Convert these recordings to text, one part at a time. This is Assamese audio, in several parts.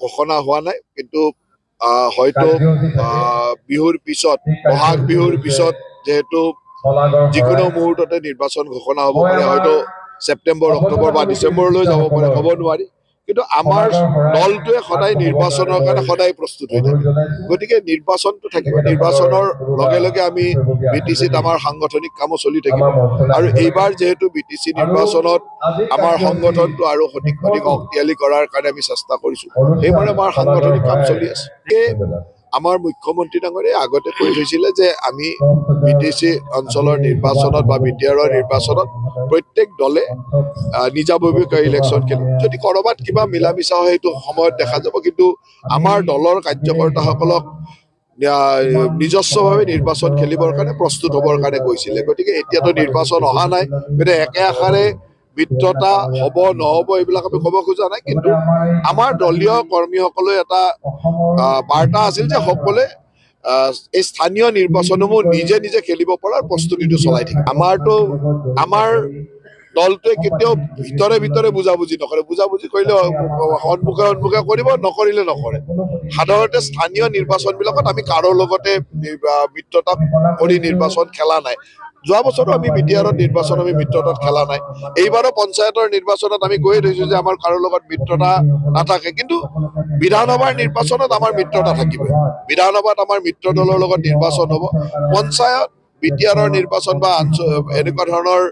ঘোষণা হোৱা নাই, কিন্তু হয়তো বিহুৰ পিছত বহাগ বিহুৰ পিছত যেহেতু যিকোনো মুহূৰ্ততে নিৰ্বাচন ঘোষণা হ'ব পাৰে, হয়তো ছেপ্টেম্বৰ, অক্টোবৰ বা ডিচেম্বৰলৈ যাব পাৰে, ক'ব নোৱাৰি। কিন্তু আমাৰ দলটোৱে সদায় নিৰ্বাচনৰ কাৰণে সদায় প্ৰস্তুত হৈ থাকে। গতিকে নিৰ্বাচনটো থাকিব, নিৰ্বাচনৰ লগে লগে আমি BTCত আমাৰ সাংগঠনিক কামো চলি থাকিব। আৰু এইবাৰ যিহেতু BTC নিৰ্বাচনত আমাৰ সংগঠনটো আৰু অধিক শক্তিশালী কৰাৰ কাৰণে আমি চেষ্টা কৰিছোঁ, সেইবাবে আমাৰ সাংগঠনিক কাম চলি আছে। আমাৰ মুখ্যমন্ত্ৰী ডাঙৰীয়াই আগতে কৈ থৈছিলে যে আমি BTC অঞ্চলৰ নিৰ্বাচনত বা BTRৰ নিৰ্বাচনত প্ৰত্যেক দলে নিজাববীয়াকৈ ইলেকশ্যন খেলিব। যদি ক'ৰবাত কিবা মিলা মিছা হয় সেইটো সময়ত দেখা যাব, কিন্তু আমাৰ দলৰ কাৰ্যকৰ্তাসকলক নিজস্বভাৱে নিৰ্বাচন খেলিবৰ কাৰণে প্ৰস্তুত হ'বৰ কাৰণে কৈছিলে। গতিকে এতিয়াতো নিৰ্বাচন অহা নাই, গতিকে একে আষাৰে মিত্ৰতা হ'ব নহ'ব এইবিলাক আমি ক'ব খোজা নাই। কিন্তু আমাৰ দলীয় কৰ্মীসকলে এটা বাৰ্তা আছিল যে সকলোৱে এই স্থানীয় নিৰ্বাচনসমূহ নিজে নিজে খেলিব পৰাৰ প্ৰস্তুতিটো চলাই থাকে। আমাৰ দলটোৱে কেতিয়াও ভিতৰে ভিতৰে বুজাবুজি নকৰে। বুজাবুজি কৰিলে সন্মুখে সন্মুখে কৰিব, নকৰিলে নকৰে। সাধাৰণতে স্থানীয় নিৰ্বাচনবিলাকত আমি কাৰো লগতে মিত্ৰতা কৰি নিৰ্বাচন খেলা নাই। যোৱা বছৰো আমি BTRত নিৰ্বাচন আমি মিত্ৰতাত খেলা নাই। এইবাৰো পঞ্চায়তৰ নিৰ্বাচনত আমি কৈয়ে থৈছোঁ যে আমাৰ কাৰো লগত মিত্ৰতা নাথাকে, কিন্তু বিধানসভাৰ নিৰ্বাচনত আমাৰ মিত্ৰতা থাকিব। বিধানসভাত আমাৰ মিত্ৰ দলৰ লগত নিৰ্বাচন হ'ব। পঞ্চায়ত, BTRৰ নিৰ্বাচন বা এনেকুৱা ধৰণৰ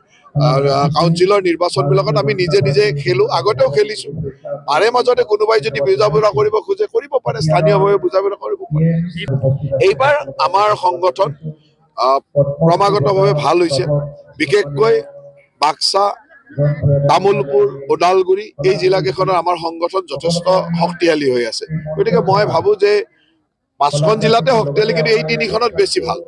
কাউন্সিলৰ নিৰ্বাচনবিলাকত আমি নিজে নিজে খেলোঁ, আগতেও খেলিছোঁ। তাৰে মাজতে কোনোবাই যদি বুজা-বুৰা কৰিব খোজে কৰিব পাৰে, স্থানীয়ভাৱে বুজা-বুৰা কৰিব পাৰে। এইবাৰ আমাৰ সংগঠন ক্ৰমাগতভাৱে ভাল হৈছে। বিশেষকৈ বাক্সা, তামুলপুৰ, ওদালগুৰি এই জিলাকেইখনৰ আমাৰ সংগঠন যথেষ্ট শক্তিশালী হৈ আছে। গতিকে মই ভাবোঁ যে 5খন জিলাতে শক্তিশালী, কিন্তু এই 3খনত বেছি ভাল।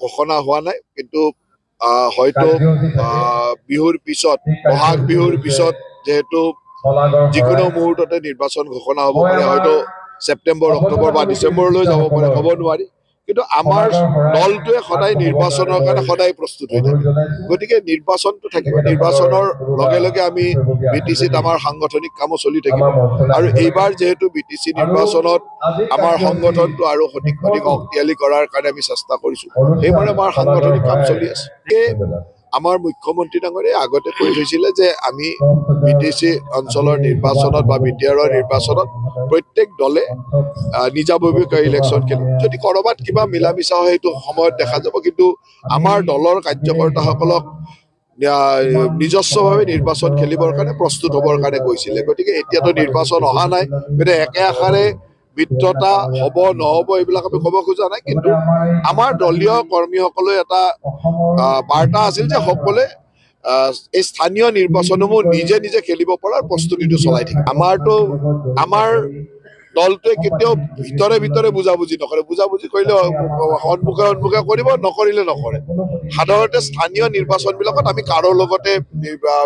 ঘোষণা হোৱা নাই, কিন্তু হয়তো বিহুৰ পিছত বহাগ বিহুৰ পিছত যেহেতু যিকোনো মুহূৰ্ততে নিৰ্বাচন ঘোষণা হ'ব পাৰে, হয়তো ছেপ্টেম্বৰ, অক্টোবৰ বা ডিচেম্বৰলৈ যাব পাৰে, ক'ব নোৱাৰি। কিন্তু আমাৰ দলটোৱে সদায় নিৰ্বাচনৰ কাৰণে সদায় প্ৰস্তুত হৈ থাকে। গতিকে নিৰ্বাচনটো থাকিব, নিৰ্বাচনৰ লগে লগে আমি BTCত আমাৰ সাংগঠনিক কামো চলি থাকিব। আৰু এইবাৰ যিহেতু BTC নিৰ্বাচনত আমাৰ সংগঠনটো আৰু অধিক শক্তিশালী কৰাৰ কাৰণে আমি চেষ্টা কৰিছোঁ, সেইবাবে আমাৰ সাংগঠনিক কাম চলি আছে। আমাৰ মুখ্যমন্ত্ৰী ডাঙৰীয়াই আগতে কৈ থৈছিলে যে আমি BTC অঞ্চলৰ নিৰ্বাচনত বা BTRৰ নিৰ্বাচনত প্ৰত্যেক দলে নিজাববীয়াকৈ ইলেকশ্যন খেলিব। যদি ক'ৰবাত কিবা মিলা মিছা হয় সেইটো সময়ত দেখা যাব, কিন্তু আমাৰ দলৰ কাৰ্যকৰ্তাসকলক নিজস্বভাৱে নিৰ্বাচন খেলিবৰ কাৰণে প্ৰস্তুত হ'বৰ কাৰণে কৈছিলে। গতিকে এতিয়াতো নিৰ্বাচন অহা নাই, গতিকে একে আষাৰে মিত্ৰতা হ'ব নহ'ব এইবিলাক আমি ক'ব খোজা নাই। কিন্তু আমাৰ দলীয় কৰ্মীসকলে এটা বাৰ্তা আছিল যে সকলোৱে এই স্থানীয় নিৰ্বাচনসমূহ নিজে নিজে খেলিব পৰাৰ প্ৰস্তুতিটো চলাই থাকে। আমাৰ দলটোৱে কেতিয়াও ভিতৰে ভিতৰে বুজাবুজি নকৰে। বুজাবুজি কৰিলে সন্মুখে সন্মুখে কৰিব, নকৰিলে নকৰে। সাধাৰণতে স্থানীয় নিৰ্বাচনবিলাকত আমি কাৰো লগতে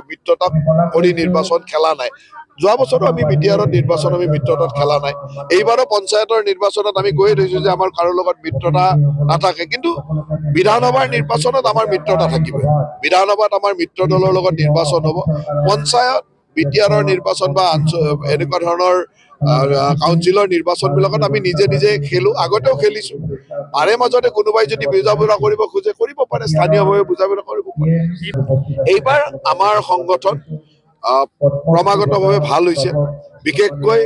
মিত্ৰতা কৰি নিৰ্বাচন খেলা নাই। যোৱা বছৰো আমি BTRত নিৰ্বাচন আমি মিত্ৰতাত খেলা নাই। এইবাৰো পঞ্চায়তৰ নিৰ্বাচনত আমি কৈয়ে থৈছোঁ যে আমাৰ কাৰো লগত মিত্ৰতা নাথাকে, কিন্তু বিধানসভাৰ নিৰ্বাচনত আমাৰ মিত্ৰতা থাকিব। বিধানসভাত আমাৰ মিত্ৰ দলৰ লগত নিৰ্বাচন হ'ব। পঞ্চায়ত, BTRৰ নিৰ্বাচন বা এনেকুৱা ধৰণৰ কাউন্সিলৰ নিৰ্বাচনবিলাকত আমি নিজে নিজে খেলোঁ, আগতেও খেলিছোঁ। তাৰে মাজতে কোনোবাই যদি বুজা বুজা কৰিব খোজে কৰিব পাৰে, স্থানীয়ভাৱে বুজা বুজা কৰিব পাৰে। এইবাৰ আমাৰ সংগঠন ক্ৰমাগতভাৱে ভাল হৈছে, বিশেষকৈ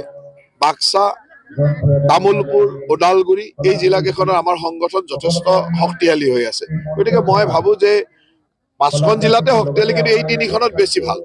বাক্সা, তামোলপুৰ, ওদালগুৰি এই জিলাকেইখনৰ আমাৰ সংগঠন যথেষ্ট শক্তিশালী হৈ আছে। গতিকে মই ভাবোঁ যে 5খন জিলাতে শক্তিশালী, কিন্তু এই 3খনত বেছি ভাল।